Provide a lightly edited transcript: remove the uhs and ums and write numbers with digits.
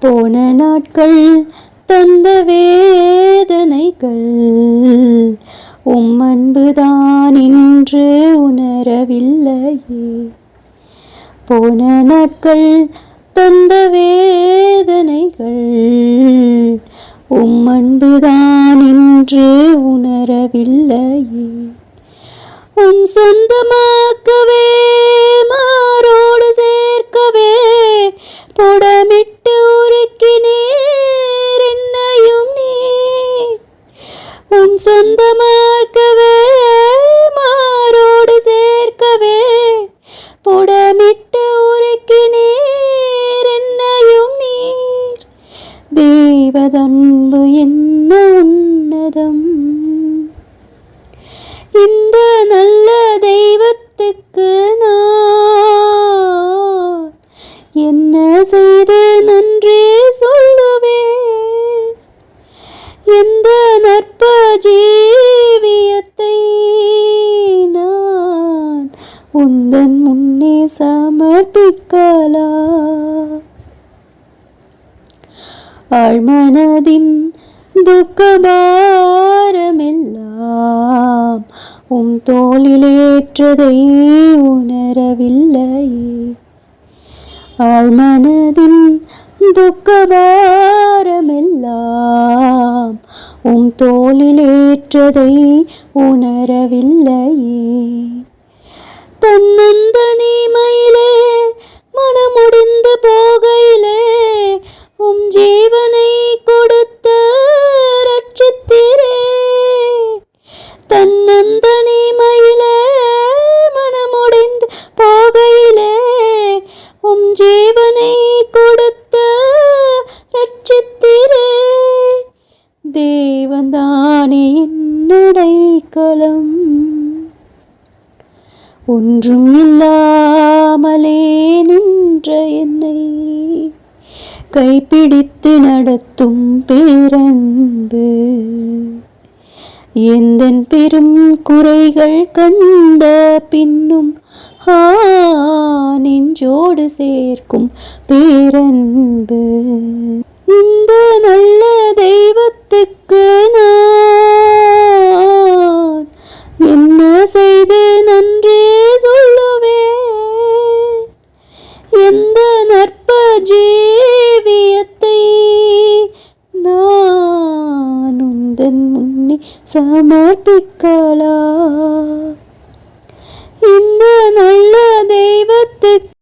போன நாட்கள் தந்த வேதனைகள் அன்புதான் இன்று உணரவில்லையே. போன நாட்கள் தந்த வேதனைகள் அன்புதான் இன்று உணரவில்லையே. சொந்தமாக்கவே மாரோடு சேர்க்கவே புடமிட்டு உருக்கினீர் என்னையும் நீ. சொந்தமாக்கவே மாரோடு சேர்க்கவே புடமிட்டு உருக்கினீர் என்னையும் நீர். தேவதன்பு என்ன உன்னதம். இந்த நல்ல தெய்வத்துக்கு நான் என்ன செய்து நன்றி சொல்லுவேன். எந்த நற்ப ஜீவியத்தை நான் உந்தன் முன்னே சமர்ப்பிக்கலாம். ஆழ்மனதின் துக்கபாரமெல்லாம் தோளிலேற்றதை உணரவில்லையே. ஆழ்மனதின் துக்கபாரமெல்லாம் தோளிலேற்றதை உணரவில்லையே. தன்னந்தனிமையிலே மனமுடிந்து போகையிலே ஜீவனை கொடுத்த ரட்சித்தீரே. தன்னந்தனிமையிலே மனமுடிந்து போகையிலே ஜீவனை கொடுத்த ரட்சித்தீரே. தேவன்தானே என்னடைக்கலம். ஒன்றும் இல்லாமலே நின்ற என்னை கைப்பிடித்து நடத்தும் பேரன்பு. எந்தன் பெரும் குறைகள் கண்ட பின்னும் நெஞ்சோடு சேர்க்கும் பேரன்பு. இந்த நல்ல தெய்வத்துக்கு நான் என்ன செய்து நன்றி சொல்லுவேன். எந்த நற்ப ஜீவியத்தை நான் உந்தன் முன்னே சமர்ப்பிக்கலாம். இந்த நல்ல தெய்வத்துக்கு